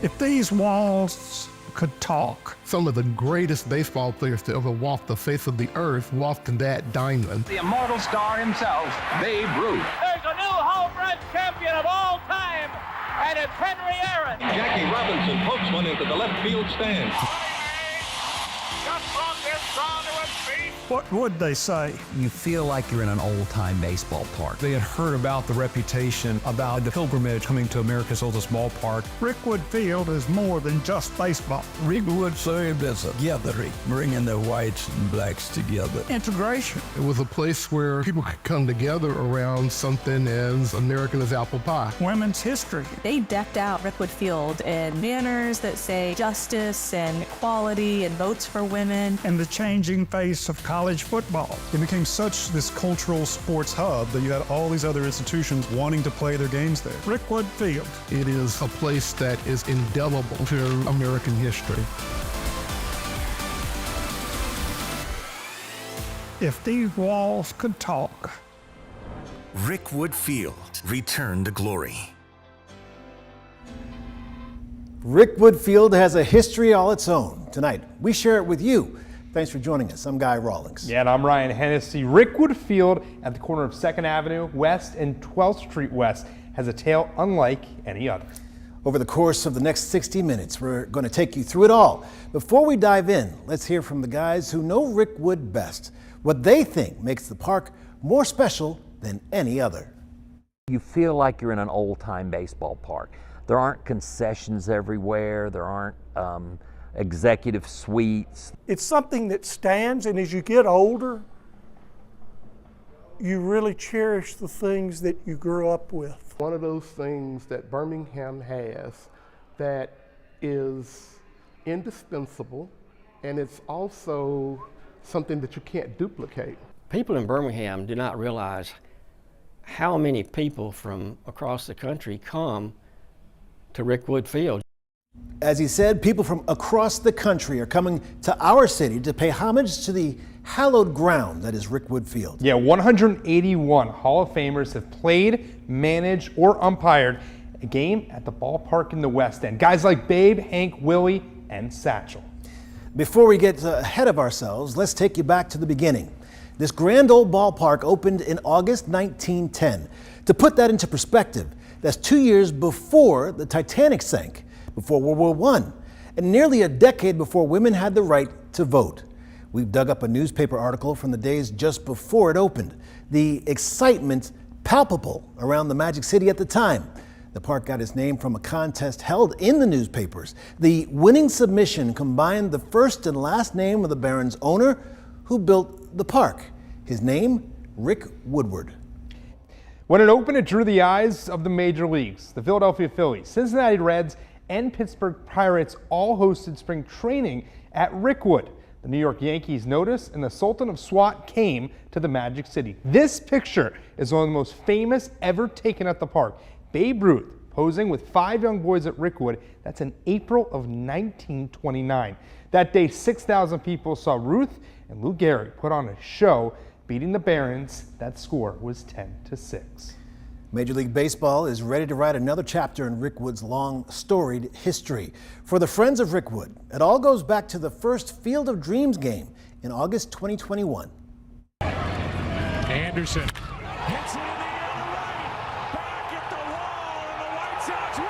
If these walls could talk. Some of the greatest baseball players to ever walk the face of the earth walked in that diamond. The immortal star himself, Babe Ruth. There's a new home run champion of all time, and it's Henry Aaron. Jackie Robinson pokes one into the left field stand. Just on this ground to his feet. What would they say? You feel like you're in an old-time baseball park. They had heard about the reputation about the pilgrimage coming to America's oldest ballpark. Rickwood Field is more than just baseball. Rickwood served as a gathering, bringing the whites and blacks together. Integration. It was a place where people could come together around something as American as apple pie. Women's history. They decked out Rickwood Field in banners that say justice and equality and votes for women. And the changing face of college football. It became such this cultural sports hub that you had all these other institutions wanting to play their games there. Rickwood Field. It is a place that is indelible to American history. If these walls could talk. Rickwood Field returned to glory. Rickwood Field has a history all its own. Tonight, we share it with you. Thanks for joining us. I'm Guy Rawlings. Yeah, and I'm Ryan Hennessy. Rickwood Field at the corner of 2nd Avenue West and 12th Street West has a tale unlike any other. Over the course of the next 60 minutes, we're going to take you through it all. Before we dive in, let's hear from the guys who know Rickwood best, what they think makes the park more special than any other. You feel like you're in an old-time baseball park. There aren't concessions everywhere. There aren't executive suites. It's something that stands, and as you get older, you really cherish the things that you grew up with. One of those things that Birmingham has that is indispensable, and it's also something that you can't duplicate. People in Birmingham do not realize how many people from across the country come to Rickwood Field. As he said, people from across the country are coming to our city to pay homage to the hallowed ground that is Rickwood Field. Yeah, 181 Hall of Famers have played, managed, or umpired a game at the ballpark in the West End. Guys like Babe, Hank, Willie, and Satchel. Before we get ahead of ourselves, let's take you back to the beginning. This grand old ballpark opened in August 1910. To put that into perspective, that's 2 years before the Titanic sank, before World War I, and nearly a decade before women had the right to vote. We've dug up a newspaper article from the days just before it opened. The excitement palpable around the Magic City at the time. The park got its name from a contest held in the newspapers. The winning submission combined the first and last name of the Baron's owner who built the park. His name, Rick Woodward. When it opened, it drew the eyes of the major leagues. The Philadelphia Phillies, Cincinnati Reds, and Pittsburgh Pirates all hosted spring training at Rickwood. The New York Yankees noticed, and the Sultan of SWAT came to the Magic City. This picture is one of the most famous ever taken at the park. Babe Ruth posing with 5 young boys at Rickwood. That's in April of 1929. That day, 6,000 people saw Ruth and Lou Gehrig put on a show, beating the Barons. That score was 10-6. Major League Baseball is ready to write another chapter in Rickwood's long, storied history. For the Friends of Rickwood, it all goes back to the first Field of Dreams game in August 2021. Anderson hits it in the air right, back at the wall, and the White Sox win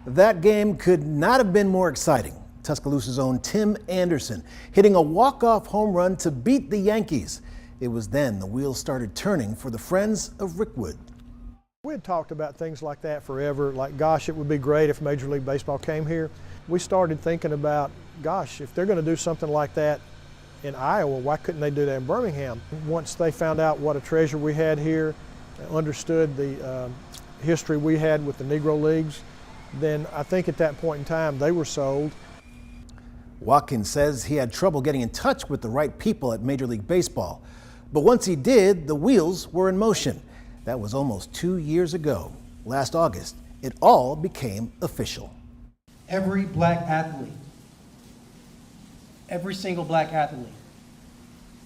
it. That game could not have been more exciting. Tuscaloosa's own Tim Anderson hitting a walk-off home run to beat the Yankees. It was then the wheels started turning for the Friends of Rickwood. We had talked about things like that forever, like, gosh, it would be great if Major League Baseball came here. We started thinking about, gosh, if they're going to do something like that in Iowa, why couldn't they do that in Birmingham? Once they found out what a treasure we had here, understood the history we had with the Negro Leagues, then I think at that point in time they were sold. Watkins says he had trouble getting in touch with the right people at Major League Baseball. But once he did, the wheels were in motion. That was almost 2 years ago. Last August, it all became official. Every black athlete, every single black athlete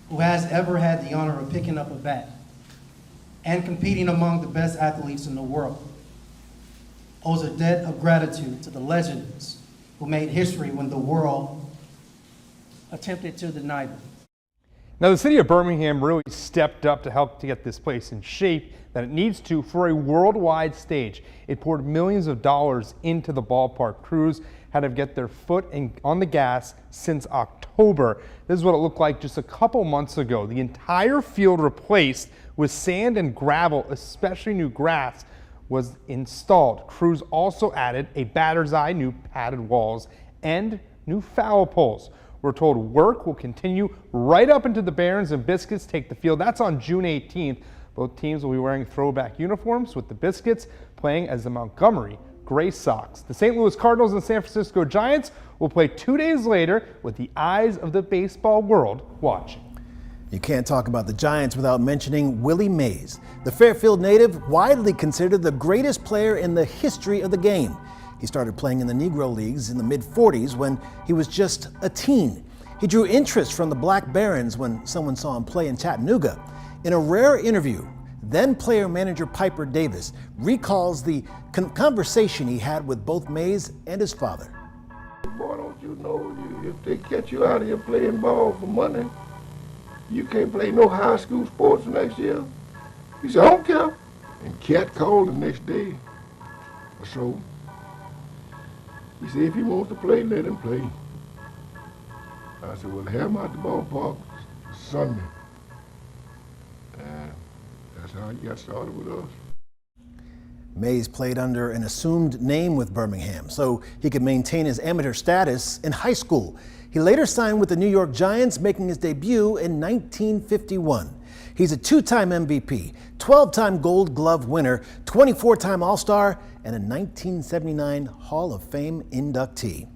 who has ever had the honor of picking up a bat and competing among the best athletes in the world owes a debt of gratitude to the legends who made history when the world attempted to deny them. Now, the city of Birmingham really stepped up to help to get this place in shape that it needs to for a worldwide stage. It poured millions of dollars into the ballpark. Crews had to get their foot on the gas since October. This is what it looked like just a couple months ago. The entire field replaced with sand and gravel, especially new grass, was installed. Crews also added a batter's eye, new padded walls, and new foul poles. We're told work will continue right up into the Barons and Biscuits take the field. That's on June 18th. Both teams will be wearing throwback uniforms, with the Biscuits playing as the Montgomery Gray Sox. The St. Louis Cardinals and San Francisco Giants will play 2 days later, with the eyes of the baseball world watching. You can't talk about the Giants without mentioning Willie Mays, the Fairfield native, widely considered the greatest player in the history of the game. He started playing in the Negro Leagues in the mid-40s when he was just a teen. He drew interest from the Black Barons when someone saw him play in Chattanooga. In a rare interview, then player-manager Piper Davis recalls the conversation he had with both Mays and his father. Boy, don't you know, if they catch you out here playing ball for money, you can't play no high school sports next year. He said, I don't care. And Cat called the next day. So he said, if he wants to play, let him play. I said, well, have him out the ballpark Sunday. And that's how he got started with us. Mays played under an assumed name with Birmingham so he could maintain his amateur status in high school. He later signed with the New York Giants, making his debut in 1951. He's a two-time MVP, 12-time Gold Glove winner, 24-time All-Star, and a 1979 Hall of Fame inductee.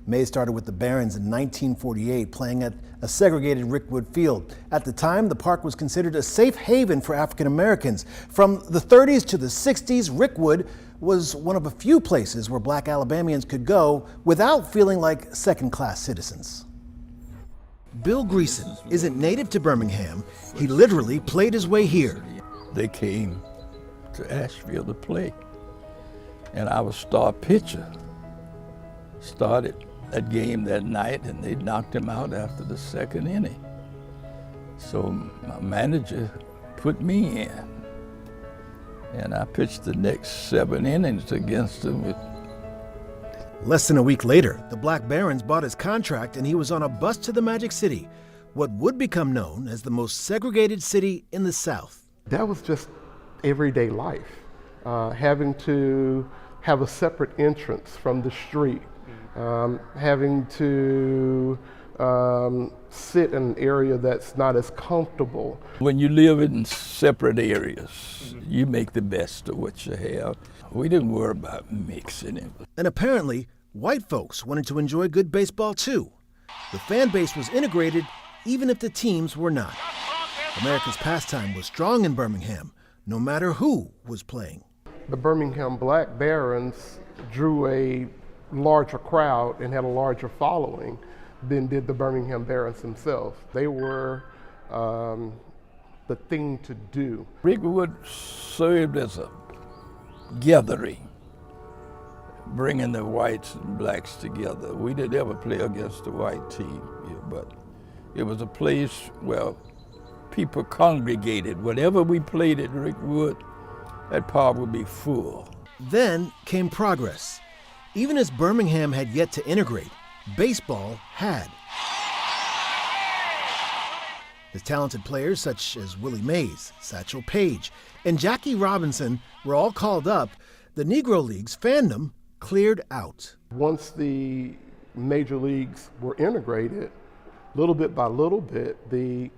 Mays started with the Barons in 1948, playing at a segregated Rickwood field. At the time, the park was considered a safe haven for African Americans. From the 30s to the 60s, Rickwood was one of a few places where black Alabamians could go without feeling like second-class citizens. Bill Greason isn't native to Birmingham. He literally played his way here. They came to Asheville to play, and I was star pitcher. Started that game that night, and they knocked him out after the second inning. So my manager put me in, and I pitched the next 7 innings against him. Less than a week later, the Black Barons bought his contract and he was on a bus to the Magic City, what would become known as the most segregated city in the South. That was just everyday life, having to have a separate entrance from the street, having to sit in an area that's not as comfortable. When you live in separate areas, you make the best of what you have. We didn't worry about mixing it. And apparently, white folks wanted to enjoy good baseball too. The fan base was integrated even if the teams were not. America's pastime was strong in Birmingham, no matter who was playing. The Birmingham Black Barons drew a larger crowd and had a larger following than did the Birmingham Barons themselves. They were the thing to do. Rickwood served as a gathering, bringing the whites and blacks together. We didn't ever play against the white team, but it was a place where people congregated. Whenever we played at Rickwood, that park would be full. Then came progress. Even as Birmingham had yet to integrate, baseball had. The talented players such as Willie Mays, Satchel Paige, and Jackie Robinson were all called up. The Negro Leagues fandom cleared out. Once the major leagues were integrated, little bit by little bit, the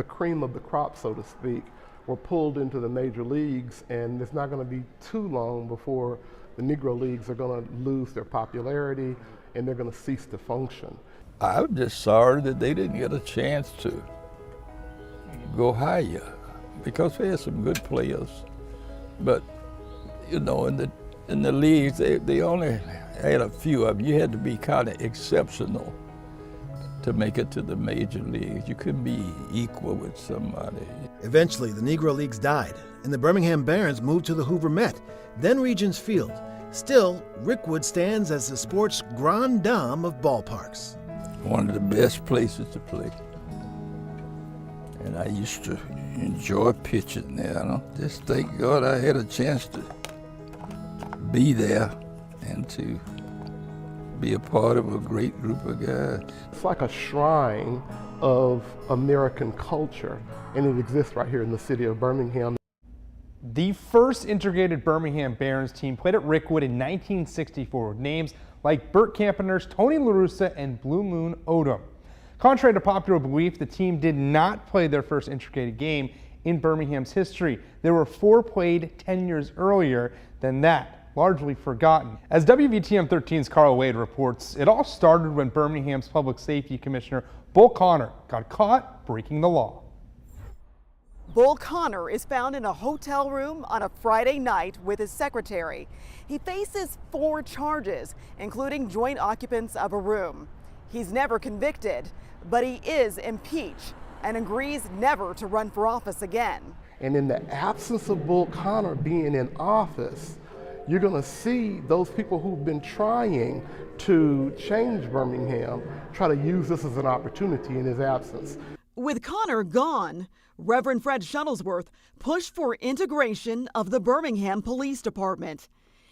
cream of the crop, so to speak, were pulled into the major leagues, and it's not going to be too long before the Negro Leagues are going to lose their popularity and they're going to cease to function. I'm just sorry that they didn't get a chance to go higher, because they had some good players. But, you know, in the leagues, they only had a few of them. You had to be kind of exceptional to make it to the major leagues. You couldn't be equal with somebody. Eventually, the Negro Leagues died, and the Birmingham Barons moved to the Hoover Met, then Regents Field. Still, Rickwood stands as the sport's grande dame of ballparks. One of the best places to play. And I used to enjoy pitching there. Just thank God I had a chance to be there and to be a part of a great group of guys. It's like a shrine of American culture, and it exists right here in the city of Birmingham. The first integrated Birmingham Barons team played at Rickwood in 1964 with names like Bert Campiner's Tony La Russa and Blue Moon Odom. Contrary to popular belief, the team did not play their first integrated game in Birmingham's history. There were 4 played 10 years earlier than that, largely forgotten. As WVTM 13's Carl Wade reports, it all started when Birmingham's Public Safety Commissioner Bull Connor got caught breaking the law. Bull Connor is found in a hotel room on a Friday night with his secretary. He faces 4 charges, including joint occupants of a room. He's never convicted, but he is impeached and agrees never to run for office again. And in the absence of Bull Connor being in office, you're going to see those people who've been trying to change Birmingham try to use this as an opportunity in his absence. With Connor gone, Reverend Fred Shuttlesworth pushed for integration of the Birmingham Police Department.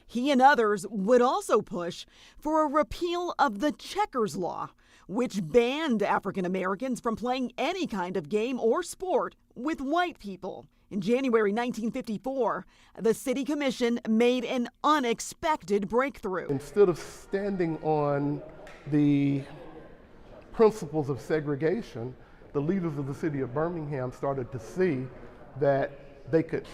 He and others would also push for a repeal of the Checkers Law, which banned African Americans from playing any kind of game or sport with white people. In January 1954, the City Commission made an unexpected breakthrough. Instead of standing on the principles of segregation, the leaders of the city of Birmingham started to see that they could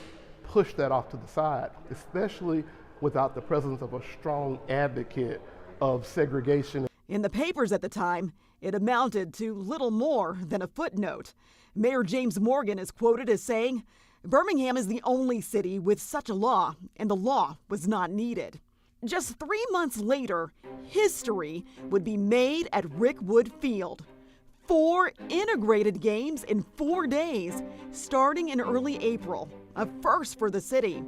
push that off to the side, especially without the presence of a strong advocate of segregation. In the papers at the time, it amounted to little more than a footnote. Mayor James Morgan is quoted as saying, "Birmingham is the only city with such a law, and the law was not needed." Just 3 months later, history would be made at Rickwood Field. 4 integrated games in 4 days, starting in early April, a first for the city.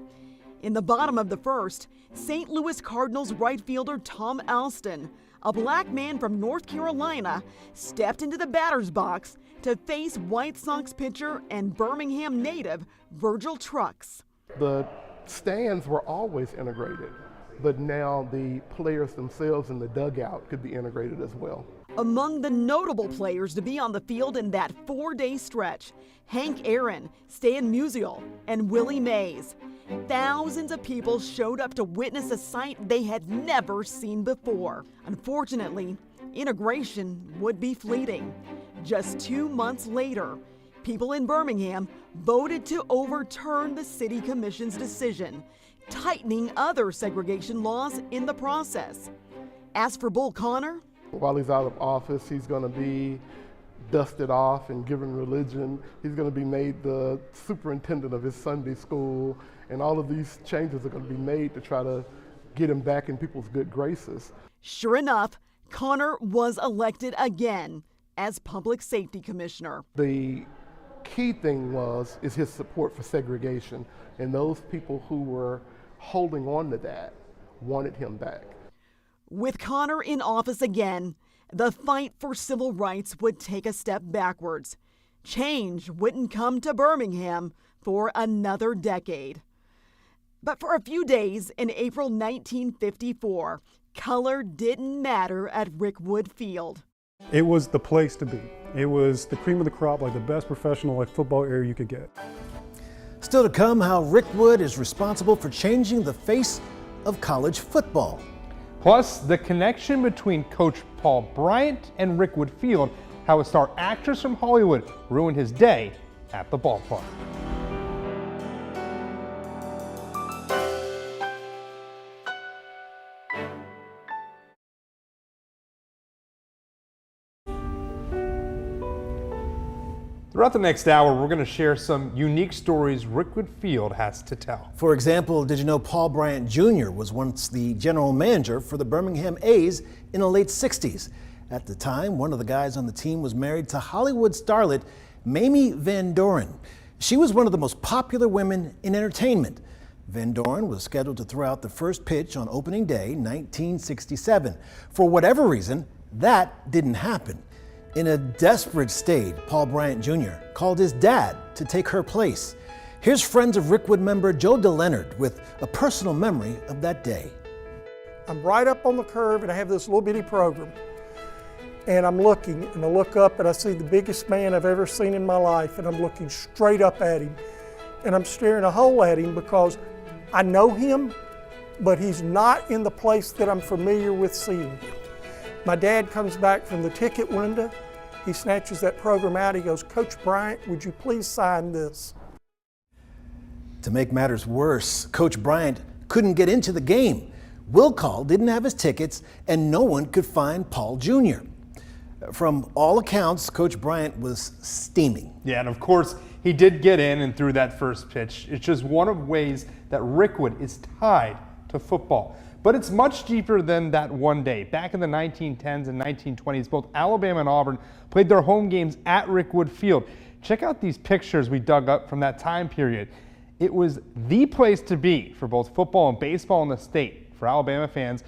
In the bottom of the first, St. Louis Cardinals right fielder Tom Alston, a black man from North Carolina, stepped into the batter's box to face White Sox pitcher and Birmingham native Virgil Trucks. The stands were always integrated, but now the players themselves in the dugout could be integrated as well. Among the notable players to be on the field in that 4-day stretch, Hank Aaron, Stan Musial, and Willie Mays. Thousands of people showed up to witness a sight they had never seen before. Unfortunately, integration would be fleeting. Just 2 months later, people in Birmingham voted to overturn the City Commission's decision, tightening other segregation laws in the process. As for Bull Connor, while he's out of office, he's going to be dusted off and given religion. He's going to be made the superintendent of his Sunday school, and all of these changes are going to be made to try to get him back in people's good graces. Sure enough, Connor was elected again as Public Safety Commissioner. The key thing is his support for segregation, and those people who were holding on to that wanted him back. With Connor in office again, the fight for civil rights would take a step backwards. Change wouldn't come to Birmingham for another decade. But for a few days in April 1954, color didn't matter at Rickwood Field. It was the place to be. It was the cream of the crop, like the best professional football area you could get. Still to come, how Rickwood is responsible for changing the face of college football. Plus, the connection between Coach Paul Bryant and Rickwood Field, how a star actress from Hollywood ruined his day at the ballpark. Throughout the next hour, we're going to share some unique stories Rickwood Field has to tell. For example, did you know Paul Bryant Jr. was once the general manager for the Birmingham A's in the late 60s? At the time, one of the guys on the team was married to Hollywood starlet Mamie Van Doren. She was one of the most popular women in entertainment. Van Doren was scheduled to throw out the first pitch on opening day, 1967. For whatever reason, that didn't happen. In a desperate state, Paul Bryant Jr. called his dad to take her place. Here's Friends of Rickwood member Joe DeLeonard with a personal memory of that day. I'm right up on the curve and I have this little bitty program. And I'm looking and I look up and I see the biggest man I've ever seen in my life, and I'm looking straight up at him. And I'm staring a hole at him because I know him, but he's not in the place that I'm familiar with seeing him. My dad comes back from the ticket window. He snatches that program out. He goes, "Coach Bryant, would you please sign this?" To make matters worse, Coach Bryant couldn't get into the game. Will Call didn't have his tickets, and no one could find Paul Jr. From all accounts, Coach Bryant was steaming. Yeah, and of course, he did get in and threw that first pitch. It's just one of ways that Rickwood is tied to football. But it's much deeper than that one day. Back in the 1910s and 1920s, both Alabama and Auburn played their home games at Rickwood Field. Check out these pictures we dug up from that time period. It was the place to be for both football and baseball in the state. For Alabama fans,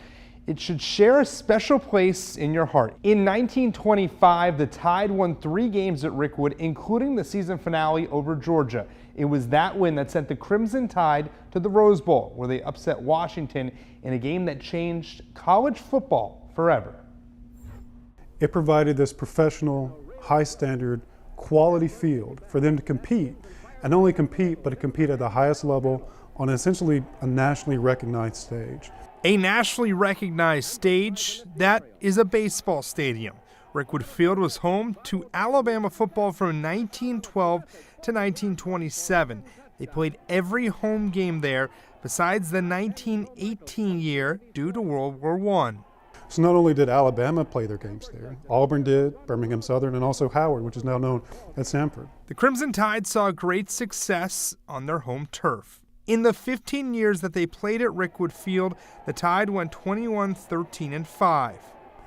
it should share a special place in your heart. In 1925, the Tide won 3 games at Rickwood, including the season finale over Georgia. It was that win that sent the Crimson Tide to the Rose Bowl, where they upset Washington in a game that changed college football forever. It provided this professional, high standard, quality field for them to compete, and not only compete, but to compete at the highest level on essentially a nationally recognized stage. A nationally recognized stage, that is a baseball stadium. Rickwood Field was home to Alabama football from 1912 to 1927. They played every home game there besides the 1918 year due to World War I. So not only did Alabama play their games there, Auburn did, Birmingham Southern, and also Howard, which is now known as Sanford. The Crimson Tide saw great success on their home turf. In the 15 years that they played at Rickwood Field, the Tide went 21-13-5.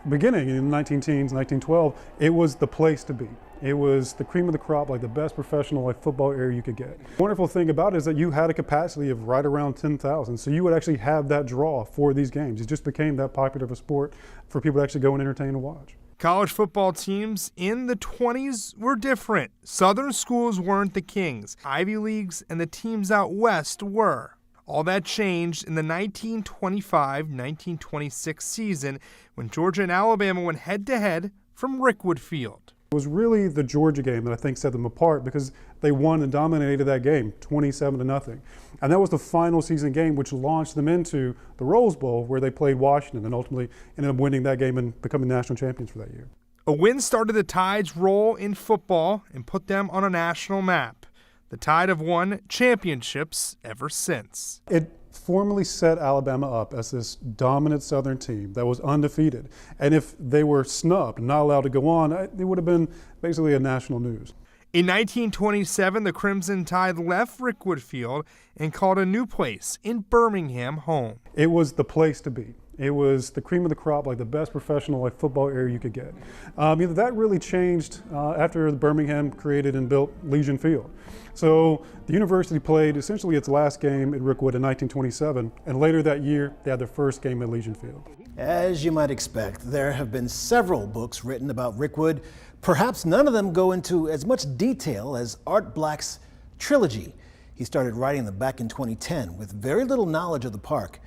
Beginning in the 19-teens, 1912, it was the place to be. It was the cream of the crop, like the best professional football area you could get. The wonderful thing about it is that you had a capacity of right around 10,000, so you would actually have that draw for these games. It just became that popular of a sport for people to actually go and entertain and watch. College football teams in the 20s were different. Southern schools weren't the kings. Ivy Leagues and the teams out west were. All that changed in the 1925-1926 season when Georgia and Alabama went head-to-head from Rickwood Field. It was really the Georgia game that I think set them apart because they won and dominated that game 27-0. And that was the final season game which launched them into the Rose Bowl where they played Washington and ultimately ended up winning that game and becoming national champions for that year. A win started the Tide's role in football and put them on a national map. The Tide have won championships ever since. It formally set Alabama up as this dominant Southern team that was undefeated. And if they were snubbed, not allowed to go on, it would have been basically a national news. In 1927, the Crimson Tide left Rickwood Field and called a new place in Birmingham home. It was the place to be. It was the cream of the crop, like the best professional football area you could get. That really changed after Birmingham created and built Legion Field. So the university played essentially its last game at Rickwood in 1927, and later that year they had their first game at Legion Field. As you might expect, there have been several books written about Rickwood. Perhaps none of them go into as much detail as Art Black's trilogy. He started writing them back in 2010 with very little knowledge of the park.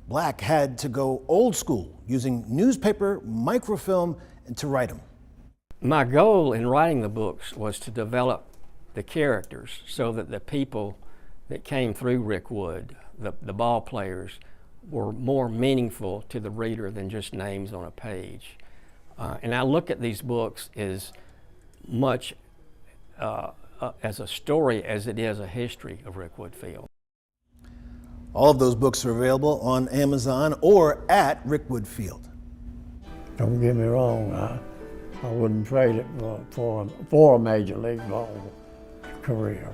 Black had to go old school, using newspaper, microfilm, and to write them. My goal in writing the books was to develop the characters so that the people that came through Rickwood, the ball players, were more meaningful to the reader than just names on a page. And I look at these books as much as a story as it is a history of Rickwood Field. All of those books are available on Amazon or at Rickwood Field. Don't get me wrong, I wouldn't trade it for a major league ball career.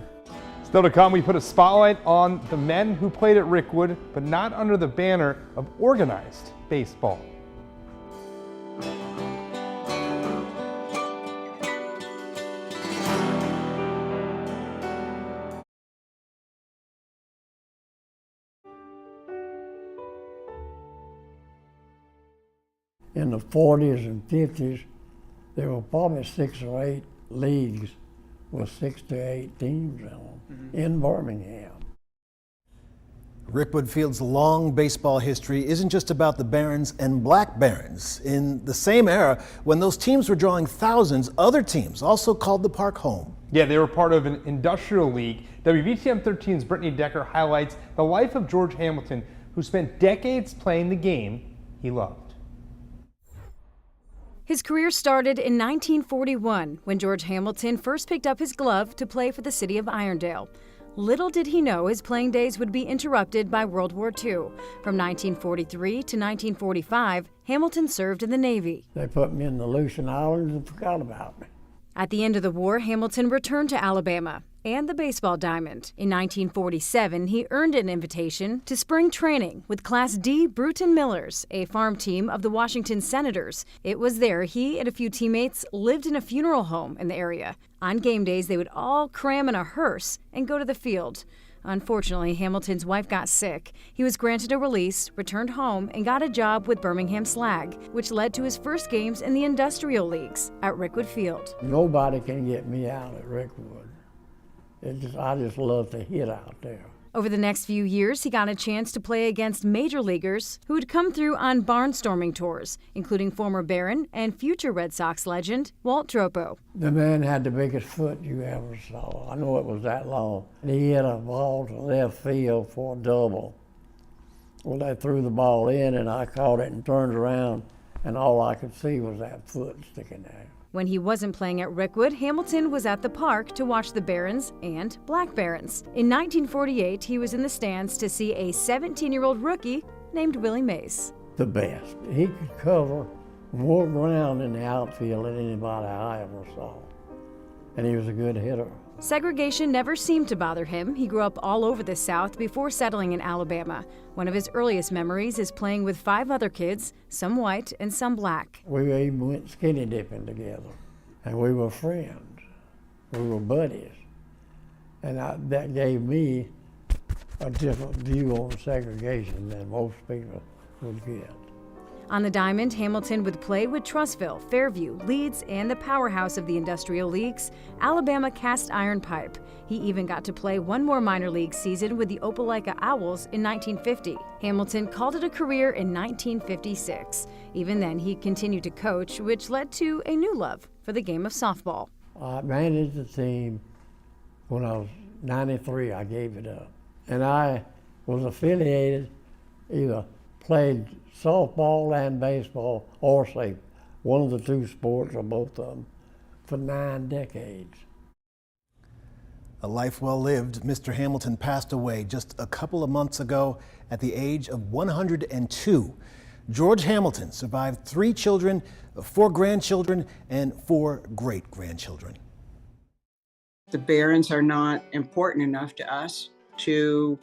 Still to come, we put a spotlight on the men who played at Rickwood, but not under the banner of organized baseball. in the 40s and 50s, there were probably 6 or 8 leagues with 6 to 8 teams in them in Birmingham. Rickwood Field's long baseball history isn't just about the Barons and Black Barons. In the same era, when those teams were drawing thousands, other teams also called the park home. Yeah, they were part of an industrial league. WVTM 13's Brittany Decker highlights the life of George Hamilton, who spent decades playing the game he loved. His career started in 1941 when George Hamilton first picked up his glove to play for the city of Irondale. Little did he know his playing days would be interrupted by World War II. From 1943 to 1945, Hamilton served in the Navy. They put me in the Aleutian Islands and forgot about me. At the end of the war, Hamilton returned to Alabama and the baseball diamond. In 1947, he earned an invitation to spring training with Class D Bruton Millers, a farm team of the Washington Senators. It was there he and a few teammates lived in a funeral home in the area. On game days, they would all cram in a hearse and go to the field. Unfortunately, Hamilton's wife got sick. He was granted a release, returned home, and got a job with Birmingham Slag, which led to his first games in the industrial leagues at Rickwood Field. Nobody can get me out at Rickwood. I just love to hit out there. Over the next few years, he got a chance to play against major leaguers who would come through on barnstorming tours, including former Baron and future Red Sox legend Walt Dropo. The man had the biggest foot you ever saw. I know it was that long. He hit a ball to left field for a double. Well, they threw the ball in, and I caught it and turned around, and all I could see was that foot sticking there. When he wasn't playing at Rickwood, Hamilton was at the park to watch the Barons and Black Barons. In 1948, he was in the stands to see a 17-year-old rookie named Willie Mays. The best. He could cover more ground in the outfield than anybody I ever saw. And he was a good hitter. Segregation never seemed to bother him. He grew up all over the South before settling in Alabama. One of his earliest memories is playing with 5 other kids, some white and some black. We even went skinny dipping together, and we were friends. We were buddies. And that gave me a different view on segregation than most people would get. On the diamond, Hamilton would play with Trussville, Fairview, Leeds, and the powerhouse of the industrial leagues, Alabama Cast Iron Pipe. He even got to play one more minor league season with the Opelika Owls in 1950. Hamilton called it a career in 1956. Even then, he continued to coach, which led to a new love for the game of softball. I managed the team when I was 93. I gave it up. And I was affiliated, either played softball and baseball, or say one of the 2 sports or both of them, for 9 decades. A life well lived. Mr. Hamilton passed away just a couple of months ago at the age of 102. George Hamilton survived 3 children, 4 grandchildren, and 4 great-grandchildren. The Barons are not important enough to us to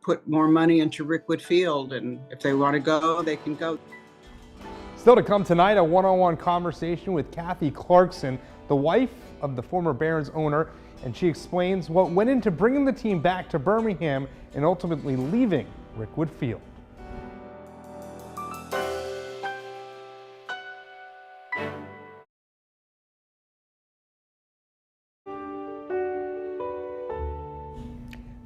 put more money into Rickwood Field, and if they want to go, they can go. Still to come tonight, a one-on-one conversation with Kathy Clarkson, the wife of the former Barons owner, and she explains what went into bringing the team back to Birmingham and ultimately leaving Rickwood Field.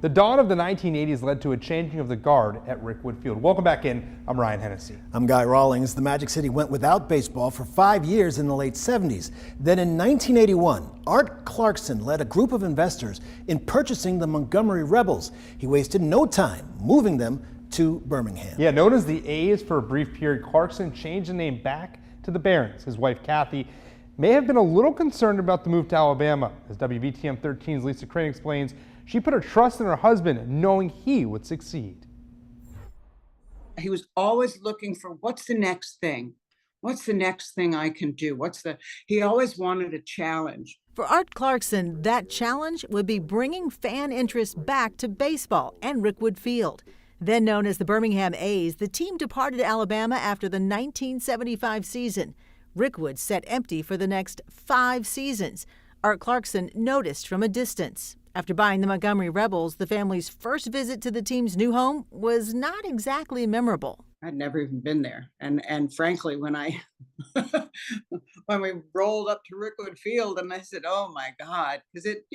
The dawn of the 1980s led to a changing of the guard at Rickwood Field. Welcome back in. I'm Ryan Hennessy. I'm Guy Rawlings. The Magic City went without baseball for 5 years in the late 70s. Then in 1981, Art Clarkson led a group of investors in purchasing the Montgomery Rebels. He wasted no time moving them to Birmingham. Yeah, known as the A's for a brief period, Clarkson changed the name back to the Barons. His wife, Kathy, may have been a little concerned about the move to Alabama. As WVTM 13's Lisa Crane explains, she put her trust in her husband, knowing he would succeed. He was always looking for what's the next thing? What's the next thing I can do? He always wanted a challenge. For Art Clarkson, that challenge would be bringing fan interest back to baseball and Rickwood Field. Then known as the Birmingham A's, the team departed Alabama after the 1975 season. Rickwood sat empty for the next 5 seasons. Art Clarkson noticed from a distance. After buying the Montgomery Rebels, the family's first visit to the team's new home was not exactly memorable. I'd never even been there. And frankly, when I when we rolled up to Rickwood Field, and I said, "Oh my God," because it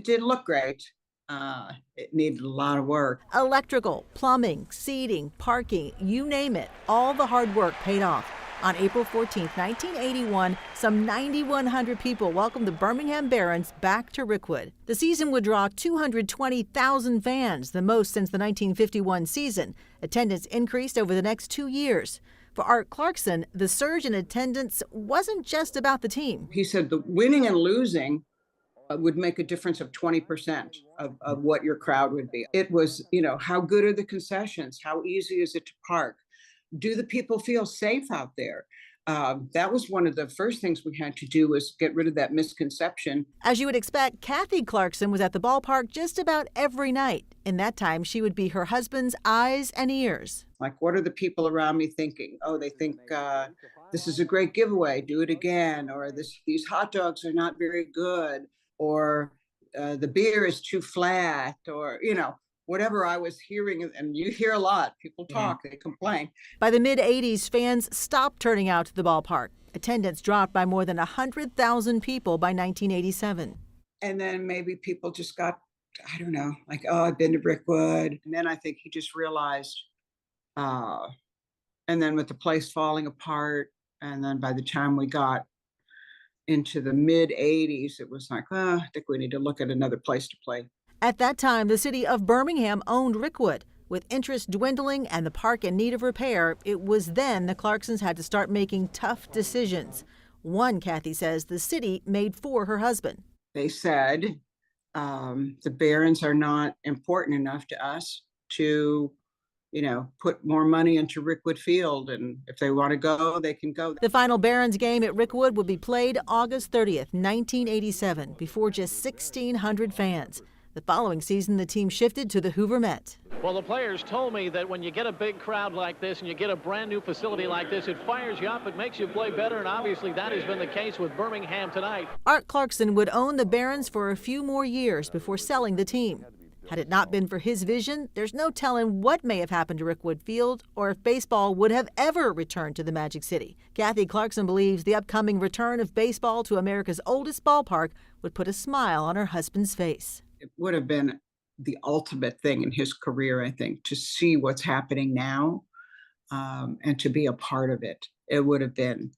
didn't look great. It needed a lot of work. Electrical, plumbing, seating, parking, you name it, all the hard work paid off. On April 14, 1981, some 9,100 people welcomed the Birmingham Barons back to Rickwood. The season would draw 220,000 fans, the most since the 1951 season. Attendance increased over the next 2 years. For Art Clarkson, the surge in attendance wasn't just about the team. He said the winning and losing would make a difference of 20% of what your crowd would be. It was, how good are the concessions? How easy is it to park? Do the people feel safe out there? That was one of the first things we had to do, was get rid of that misconception. As you would expect, Kathy Clarkson was at the ballpark just about every night. In that time, she would be her husband's eyes and ears. Like, what are the people around me thinking? Oh, they think this is a great giveaway, do it again. Or these hot dogs are not very good. Or the beer is too flat. Or, whatever I was hearing, and you hear a lot, people talk, they complain. By the mid-'80s, fans stopped turning out to the ballpark. Attendance dropped by more than 100,000 people by 1987. And then maybe people just got, I don't know, like, oh, I've been to Rickwood. And then I think he just realized, and then with the place falling apart, and then by the time we got into the mid-'80s, it was like, I think we need to look at another place to play. At that time, the city of Birmingham owned Rickwood. With interest dwindling and the park in need of repair, it was then the Clarksons had to start making tough decisions. One, Kathy says, the city made for her husband. They said, the Barons are not important enough to us to, put more money into Rickwood Field. And if they want to go, they can go. The final Barons game at Rickwood would be played August 30th, 1987, before just 1,600 fans. The following season, the team shifted to the Hoover Met. Well, the players told me that when you get a big crowd like this and you get a brand new facility like this, it fires you up, it makes you play better, and obviously that has been the case with Birmingham tonight. Art Clarkson would own the Barons for a few more years before selling the team. Had it not been for his vision, there's no telling what may have happened to Rickwood Field or if baseball would have ever returned to the Magic City. Kathy Clarkson believes the upcoming return of baseball to America's oldest ballpark would put a smile on her husband's face. It would have been the ultimate thing in his career, I think, to see what's happening now and to be a part of it. It would have been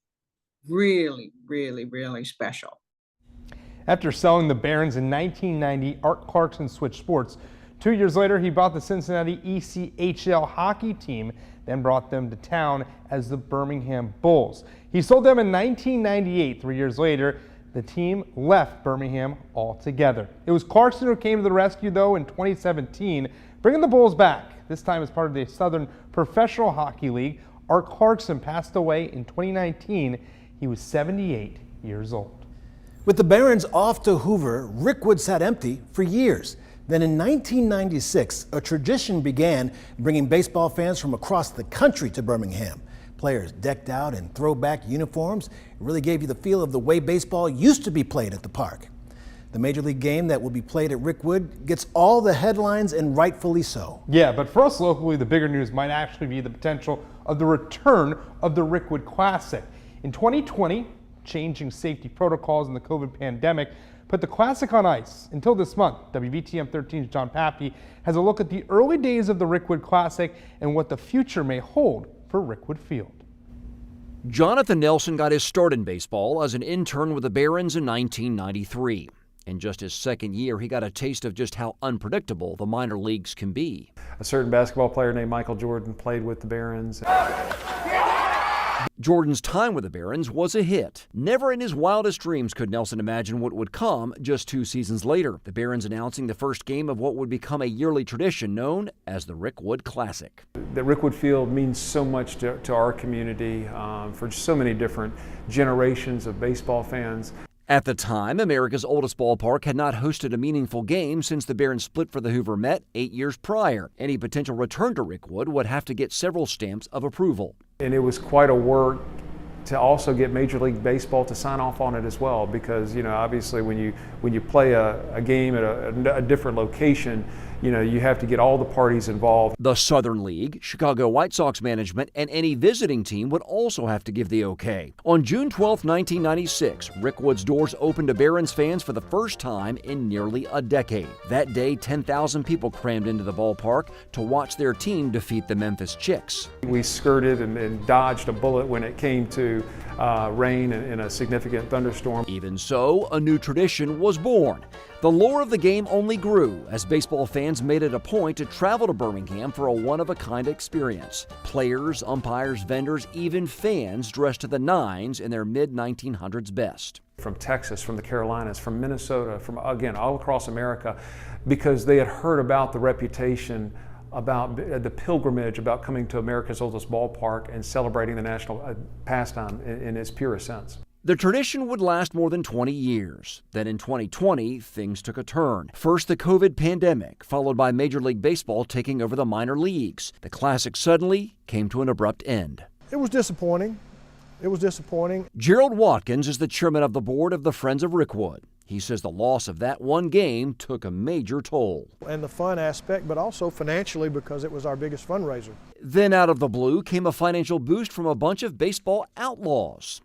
really, really, really special. After selling the Barons in 1990, Art Clarkson switched sports. 2 years later, he bought the Cincinnati ECHL hockey team, then brought them to town as the Birmingham Bulls. He sold them in 1998. 3 years later, the team left Birmingham altogether. It was Clarkson who came to the rescue, though, in 2017, bringing the Bulls back, this time as part of the Southern Professional Hockey League. Art Clarkson passed away in 2019. He was 78 years old. With the Barons off to Hoover, Rickwood sat empty for years. Then in 1996, a tradition began bringing baseball fans from across the country to Birmingham. Players decked out in throwback uniforms. It really gave you the feel of the way baseball used to be played at the park. The Major League game that will be played at Rickwood gets all the headlines, and rightfully so. Yeah, but for us locally, the bigger news might actually be the potential of the return of the Rickwood Classic. In 2020, changing safety protocols in the COVID pandemic put the Classic on ice until this month. WBTM 13's John Pappy has a look at the early days of the Rickwood Classic and what the future may hold for Rickwood Field. Jonathan Nelson got his start in baseball as an intern with the Barons in 1993. In just his second year, he got a taste of just how unpredictable the minor leagues can be. A certain basketball player named Michael Jordan played with the Barons. Jordan's time with the Barons was a hit. Never in his wildest dreams could Nelson imagine what would come just 2 seasons later, the Barons announcing the first game of what would become a yearly tradition known as the Rickwood Classic. The Rickwood Field means so much to our community for so many different generations of baseball fans. At the time, America's oldest ballpark had not hosted a meaningful game since the Barons split for the Hoover Met 8 years prior. Any potential return to Rickwood would have to get several stamps of approval. And it was quite a work to also get Major League Baseball to sign off on it as well, because obviously when you play a game at a different location, you have to get all the parties involved. The Southern League, Chicago White Sox management, and any visiting team would also have to give the okay. On June 12, 1996, Rickwood's doors opened to Barons fans for the first time in nearly a decade. That day, 10,000 people crammed into the ballpark to watch their team defeat the Memphis Chicks. We skirted and dodged a bullet when it came to rain and a significant thunderstorm. Even so, a new tradition was born. The lore of the game only grew as baseball fans made it a point to travel to Birmingham for a one-of-a-kind experience. Players, umpires, vendors, even fans dressed to the nines in their mid-1900s best. From Texas, from the Carolinas, from Minnesota, from, again, all across America, because they had heard about the reputation, about the pilgrimage, about coming to America's oldest ballpark and celebrating the national pastime in its purest sense. The tradition would last more than 20 years. Then in 2020, things took a turn. First, the COVID pandemic, followed by Major League Baseball taking over the minor leagues. The Classic suddenly came to an abrupt end. It was disappointing. It was disappointing. Gerald Watkins is the chairman of the board of the Friends of Rickwood. He says the loss of that one game took a major toll. And the fun aspect, but also financially because it was our biggest fundraiser. Then out of the blue came a financial boost from a bunch of baseball outlaws.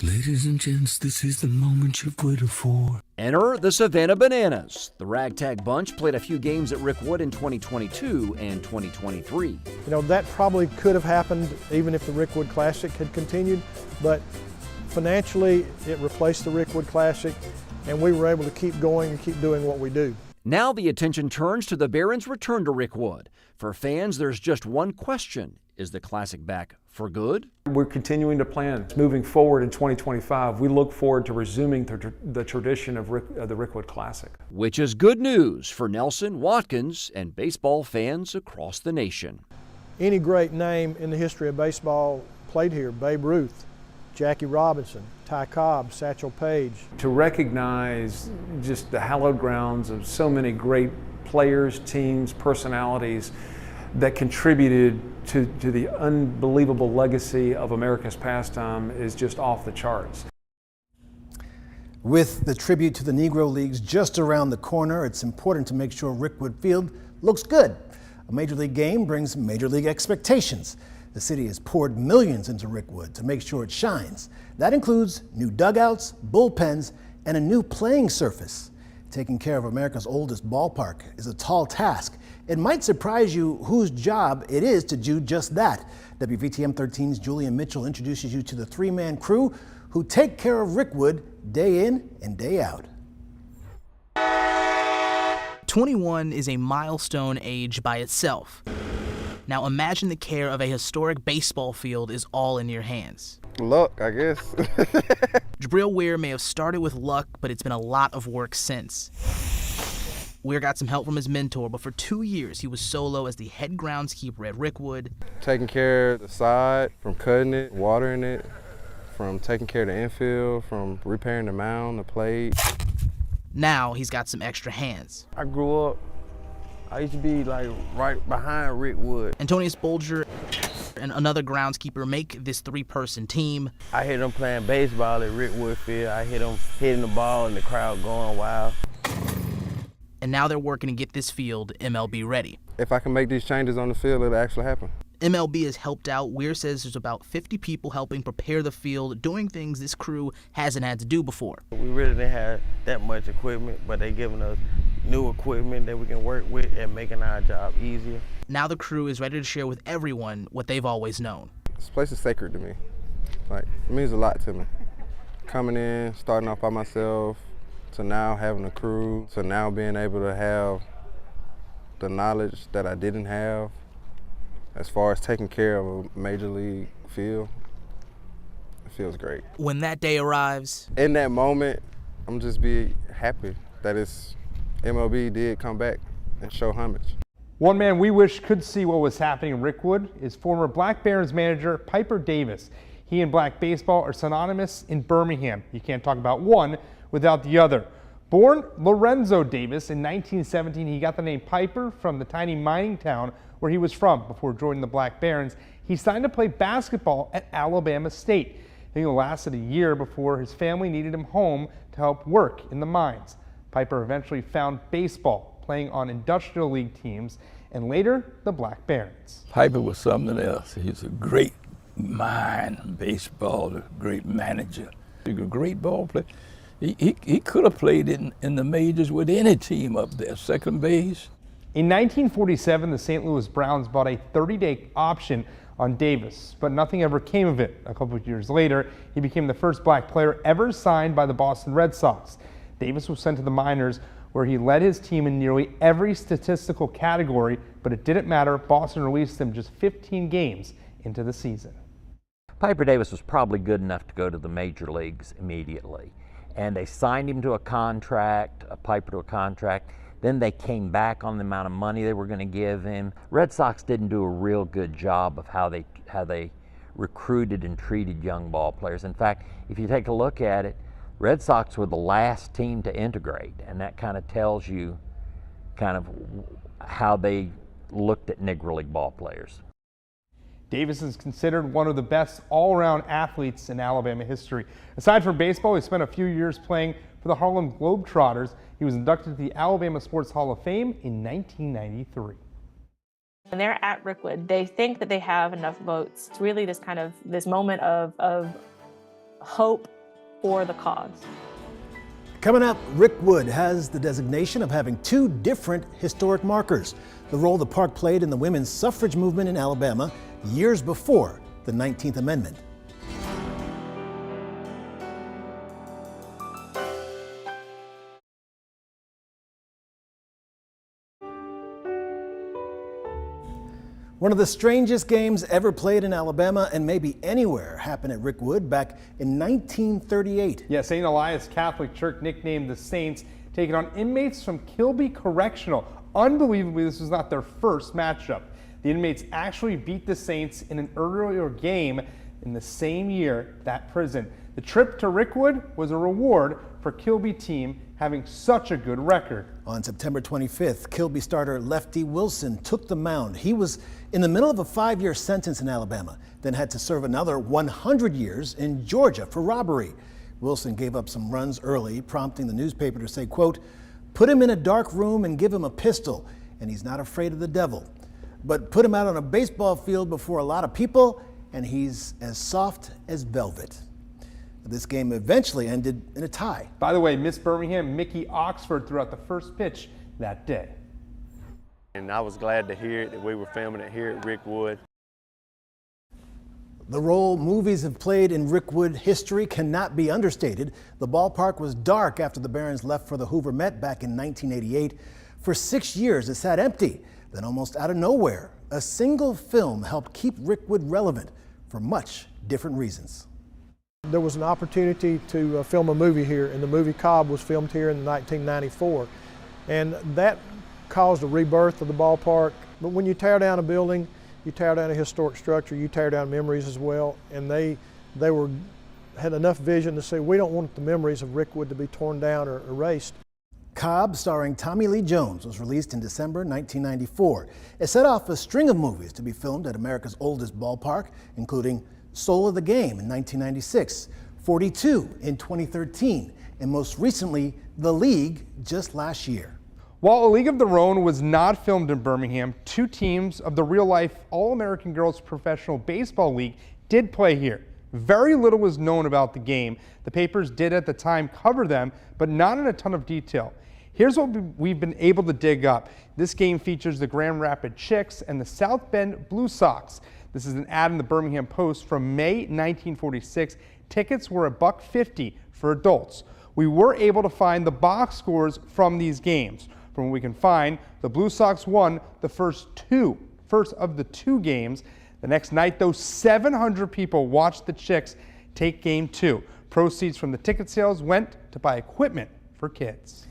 Ladies and gents, this is the moment you've waited for. Enter the Savannah Bananas. The ragtag bunch played a few games at Rickwood in 2022 and 2023. That probably could have happened even if the Rickwood Classic had continued, but financially it replaced the Rickwood Classic, and we were able to keep going and keep doing what we do. Now the attention turns to the Barons' return to Rickwood. For fans, there's just one question. Is the Classic back for good? We're continuing to plan. Moving forward in 2025, we look forward to resuming the tradition of the Rickwood Classic. Which is good news for Nelson, Watkins, and baseball fans across the nation. Any great name in the history of baseball played here. Babe Ruth, Jackie Robinson, Ty Cobb, Satchel Paige. To recognize just the hallowed grounds of so many great players, teams, personalities that contributed to the unbelievable legacy of America's pastime is just off the charts. With the tribute to the Negro Leagues just around the corner, it's important to make sure Rickwood Field looks good. A Major League game brings Major League expectations. The city has poured millions into Rickwood to make sure it shines. That includes new dugouts, bullpens, and a new playing surface. Taking care of America's oldest ballpark is a tall task. It might surprise you whose job it is to do just that. WVTM 13's Julian Mitchell introduces you to the three-man crew who take care of Rickwood day in and day out. 21 is a milestone age by itself. Now imagine the care of a historic baseball field is all in your hands. Luck, I guess. Jabril Weir may have started with luck, but it's been a lot of work since. Weir got some help from his mentor, but for 2 years he was solo as the head groundskeeper at Rickwood. Taking care of the side, from cutting it, watering it, from taking care of the infield, from repairing the mound, the plate. Now he's got some extra hands. I grew up, I used to be like right behind Rickwood. Antonius Bolger and another groundskeeper make this three-person team. I hear them playing baseball at Rickwood Field. I hear them hitting the ball and the crowd going wild. And now they're working to get this field MLB ready. If I can make these changes on the field, it'll actually happen. MLB has helped out. Weir says there's about 50 people helping prepare the field, doing things this crew hasn't had to do before. We really didn't have that much equipment, but they're giving us new equipment that we can work with and making our job easier. Now the crew is ready to share with everyone what they've always known. This place is sacred to me. Like, it means a lot to me. Coming in, starting off by myself, to now having a crew, to now being able to have the knowledge that I didn't have as far as taking care of a major league field. It feels great. When that day arrives, in that moment, I'm just be happy that MLB did come back and show homage. One man we wish could see what was happening in Rickwood is former Black Barons manager Piper Davis. He and Black baseball are synonymous in Birmingham. You can't talk about one without the other. Born Lorenzo Davis in 1917, he got the name Piper from the tiny mining town where he was from before joining the Black Barons. He signed to play basketball at Alabama State. He lasted a year before his family needed him home to help work in the mines. Piper eventually found baseball, playing on Industrial League teams, and later the Black Barons. Piper was something else. He's a great mind in baseball, a great manager, a great ball player. He could have played in the majors with any team up there, second base. In 1947, the St. Louis Browns bought a 30-day option on Davis, but nothing ever came of it. A couple of years later, he became the first black player ever signed by the Boston Red Sox. Davis was sent to the minors, where he led his team in nearly every statistical category, but it didn't matter. Boston released him just 15 games into the season. Piper Davis was probably good enough to go to the major leagues immediately, and they signed him to a contract, Piper to a contract. Then they came back on the amount of money they were going to give him. Red Sox didn't do a real good job of how they recruited and treated young ball players. In fact, if you take a look at it, Red Sox were the last team to integrate, and that kind of tells you kind of how they looked at Negro League ball players. Davis is considered one of the best all-around athletes in Alabama history. Aside from baseball, he spent a few years playing for the Harlem Globetrotters. He was inducted to the Alabama Sports Hall of Fame in 1993. When they're at Rickwood, they think that they have enough votes. It's really this moment of hope for the cause. Coming up, Rickwood has the designation of having two different historic markers: the role the park played in the women's suffrage movement in Alabama years before the 19th Amendment. One of the strangest games ever played in Alabama and maybe anywhere happened at Rickwood back in 1938. Yeah, St. Elias Catholic Church, nicknamed the Saints, taking on inmates from Kilby Correctional. Unbelievably, this was not their first matchup. The inmates actually beat the Saints in an earlier game in the same year, that prison. The trip to Rickwood was a reward for Kilby team having such a good record. On September 25th, Kilby starter Lefty Wilson took the mound. He was in the middle of a 5-year sentence in Alabama, then had to serve another 100 years in Georgia for robbery. Wilson gave up some runs early, prompting the newspaper to say, quote, "Put him in a dark room and give him a pistol, and he's not afraid of the devil. But put him out on a baseball field before a lot of people, and he's as soft as velvet." This game eventually ended in a tie. By the way, Miss Birmingham, Mickey Oxford, threw out the first pitch that day. And I was glad to hear it, that we were filming it here at Rickwood. The role movies have played in Rickwood history cannot be understated. The ballpark was dark after the Barons left for the Hoover Met back in 1988. For 6 years, it sat empty. Then almost out of nowhere, a single film helped keep Rickwood relevant for much different reasons. There was an opportunity to film a movie here, and the movie Cobb was filmed here in 1994. And that caused a rebirth of the ballpark. But when you tear down a building, you tear down a historic structure, you tear down memories as well. And they had enough vision to say, we don't want the memories of Rickwood to be torn down or erased. Cobb, starring Tommy Lee Jones, was released in December 1994. It set off a string of movies to be filmed at America's oldest ballpark, including Soul of the Game in 1996, 42 in 2013, and most recently, The League just last year. While A League of Their Own was not filmed in Birmingham, two teams of the real-life All-American Girls Professional Baseball League did play here. Very little was known about the game. The papers did at the time cover them, but not in a ton of detail. Here's what we've been able to dig up. This game features the Grand Rapids Chicks and the South Bend Blue Sox. This is an ad in the Birmingham Post from May 1946. Tickets were $1.50 for adults. We were able to find the box scores from these games. From what we can find, the Blue Sox won the first of the two games. The next night, though, 700 people watched the Chicks take game 2. Proceeds from the ticket sales went to buy equipment for kids.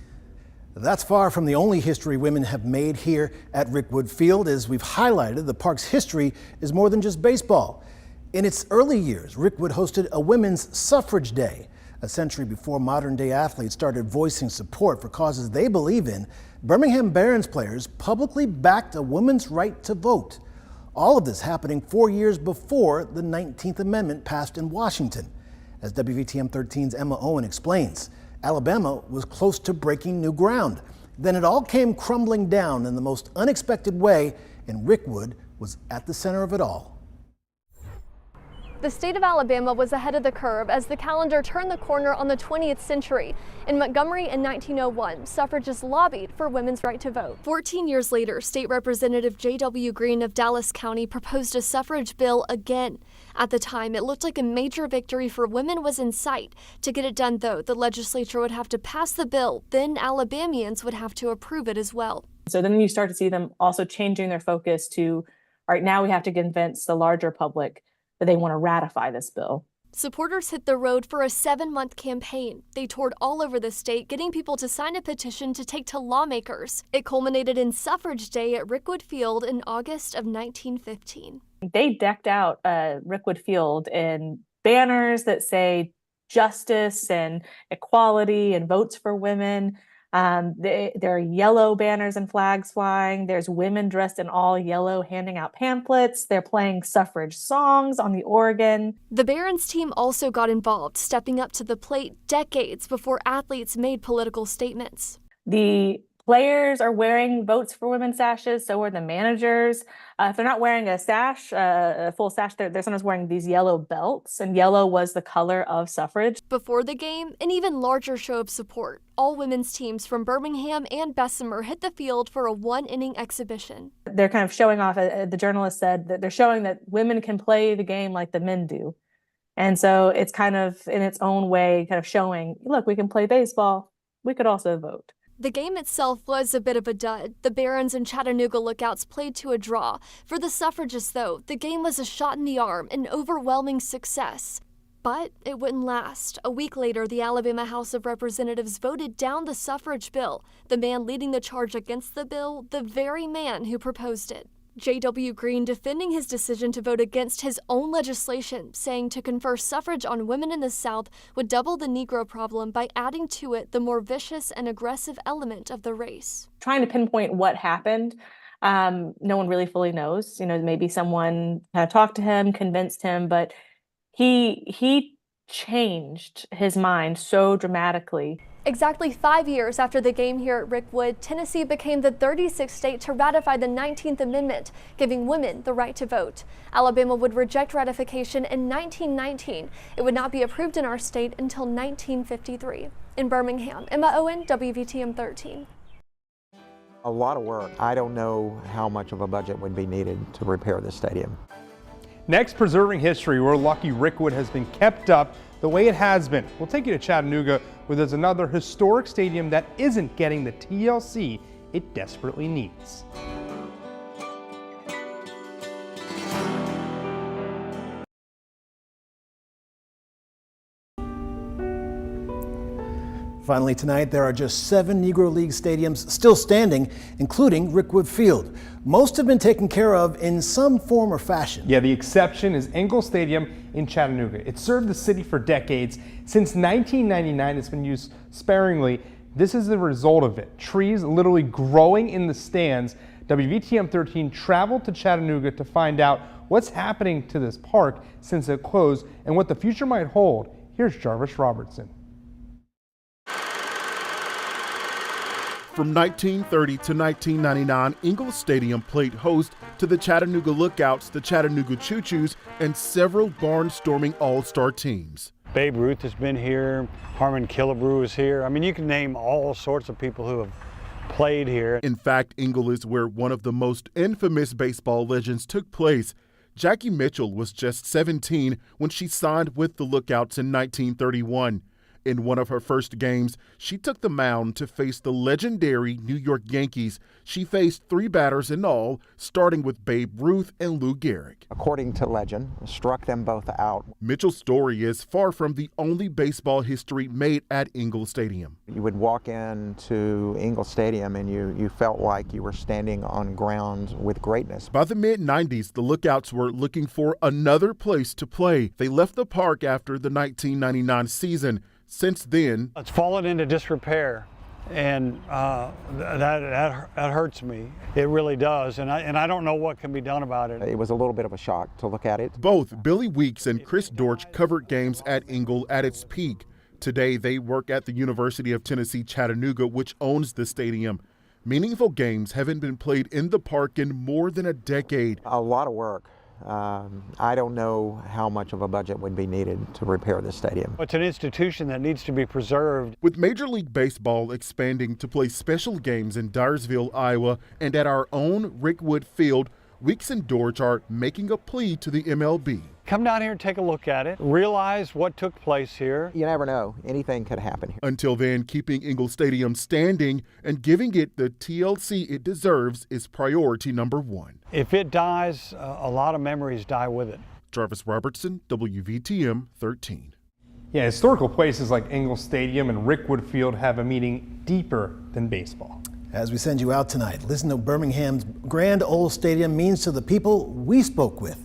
That's far from the only history women have made here at Rickwood Field. As we've highlighted, the park's history is more than just baseball. In its early years, Rickwood hosted a Women's Suffrage Day. A century before modern-day athletes started voicing support for causes they believe in, Birmingham Barons players publicly backed a woman's right to vote. All of this happening 4 years before the 19th Amendment passed in Washington. As WVTM 13's Emma Owen explains, Alabama was close to breaking new ground. Then it all came crumbling down in the most unexpected way, and Rickwood was at the center of it all. The state of Alabama was ahead of the curve as the calendar turned the corner on the 20th century. In Montgomery in 1901, suffragists lobbied for women's right to vote. 14 years later, State Representative J.W. Green of Dallas County proposed a suffrage bill again. At the time, it looked like a major victory for women was in sight. To get it done, though, the legislature would have to pass the bill. Then Alabamians would have to approve it as well. So then you start to see them also changing their focus to, all right, now we have to convince the larger public that they want to ratify this bill. Supporters hit the road for a 7-month campaign. They toured all over the state, getting people to sign a petition to take to lawmakers. It culminated in Suffrage Day at Rickwood Field in August of 1915. They decked out Rickwood Field in banners that say justice and equality and votes for women. There are yellow banners and flags flying. There's women dressed in all yellow handing out pamphlets. They're playing suffrage songs on the organ. The Barons team also got involved, stepping up to the plate decades before athletes made political statements. The players are wearing Votes for Women sashes, so are the managers. If they're not wearing a sash, a full sash, they're sometimes wearing these yellow belts, and yellow was the color of suffrage. Before the game, an even larger show of support. All women's teams from Birmingham and Bessemer hit the field for a 1-inning exhibition. They're kind of showing off, the journalist said, that they're showing that women can play the game like the men do. And so it's kind of, in its own way, kind of showing, look, we can play baseball, we could also vote. The game itself was a bit of a dud. The Barons and Chattanooga Lookouts played to a draw. For the suffragists, though, the game was a shot in the arm, an overwhelming success. But it wouldn't last. A week later, the Alabama House of Representatives voted down the suffrage bill, the man leading the charge against the bill, the very man who proposed it. J.W. Green defending his decision to vote against his own legislation, saying to confer suffrage on women in the South would double the Negro problem by adding to it the more vicious and aggressive element of the race. Trying to pinpoint what happened, no one really fully knows. You know, maybe someone kind of talked to him, convinced him, but he changed his mind so dramatically. Exactly 5 years after the game here at Rickwood, Tennessee became the 36th state to ratify the 19th Amendment, giving women the right to vote. Alabama would reject ratification in 1919. It would not be approved in our state until 1953. In Birmingham, Emma Owen, WVTM 13. A lot of work. I don't know how much of a budget would be needed to repair the stadium. Next, preserving history. We're lucky Rickwood has been kept up the way it has been. We'll take you to Chattanooga, where there's another historic stadium that isn't getting the TLC it desperately needs. Finally tonight, there are just 7 Negro League stadiums still standing, including Rickwood Field. Most have been taken care of in some form or fashion. Yeah, the exception is Ingalls Stadium in Chattanooga. It served the city for decades. Since 1999, it's been used sparingly. This is the result of it. Trees literally growing in the stands. WVTM 13 traveled to Chattanooga to find out what's happening to this park since it closed and what the future might hold. Here's Jarvis Robertson. From 1930 to 1999, Ingalls Stadium played host to the Chattanooga Lookouts, the Chattanooga Choo Choos, and several barnstorming all-star teams. Babe Ruth has been here, Harmon Killebrew is here. I mean, you can name all sorts of people who have played here. In fact, Ingalls is where one of the most infamous baseball legends took place. Jackie Mitchell was just 17 when she signed with the Lookouts in 1931. In one of her first games, she took the mound to face the legendary New York Yankees. She faced 3 batters in all, starting with Babe Ruth and Lou Gehrig. According to legend, struck them both out. Mitchell's story is far from the only baseball history made at Ingalls Stadium. You would walk into Ingalls Stadium and you felt like you were standing on ground with greatness. By the mid-90s, the Lookouts were looking for another place to play. They left the park after the 1999 season. Since then, it's fallen into disrepair, and that hurts me. It really does, and I don't know what can be done about it. It was a little bit of a shock to look at it. Both Billy Weeks and Chris Dortch covered games at Ingalls at its peak. Today, they work at the University of Tennessee, Chattanooga, which owns the stadium. Meaningful games haven't been played in the park in more than a decade. A lot of work. I don't know how much of a budget would be needed to repair the stadium. It's an institution that needs to be preserved. With Major League Baseball expanding to play special games in Dyersville, Iowa, and at our own Rickwood Field, Weeks and Dortch are making a plea to the MLB. Come down here and take a look at it. Realize what took place here. You never know. Anything could happen here. Until then, keeping Ingle Stadium standing and giving it the TLC it deserves is priority number one. If it dies, a lot of memories die with it. Jarvis Robertson, WVTM 13. Yeah, historical places like Ingle Stadium and Rickwood Field have a meaning deeper than baseball. As we send you out tonight, listen to what Birmingham's Grand Ole Stadium means to the people we spoke with.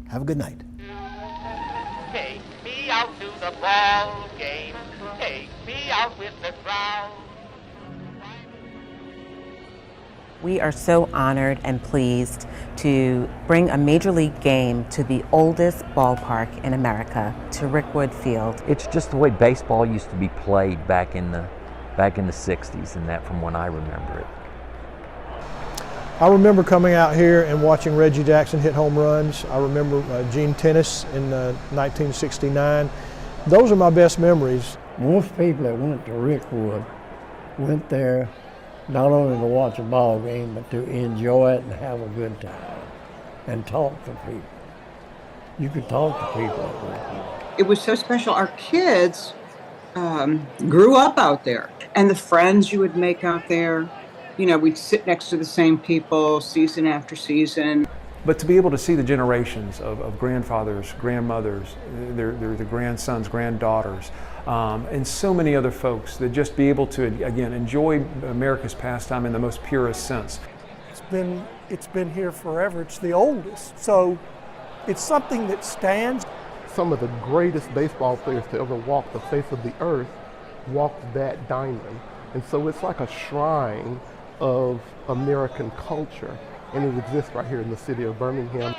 Have a good night. Take me out to the ball game. Take me out with the crowd. We are so honored and pleased to bring a Major League game to the oldest ballpark in America, to Rickwood Field. It's just the way baseball used to be played back in the 60s, and that from when I remember it. I remember coming out here and watching Reggie Jackson hit home runs. I remember Gene Tennis in 1969. Those are my best memories. Most people that went to Rickwood went there not only to watch a ball game, but to enjoy it and have a good time and talk to people. You could talk to people at Rickwood. It was so special. Our kids grew up out there, and the friends you would make out there, you know, we'd sit next to the same people season after season. But to be able to see the generations of grandfathers, grandmothers, their grandsons, granddaughters, and so many other folks, that just be able to, again, enjoy America's pastime in the most purest sense. It's been here forever. It's the oldest. So it's something that stands. Some of the greatest baseball players to ever walk the face of the earth walked that diamond. And so it's like a shrine of American culture, and it exists right here in the city of Birmingham.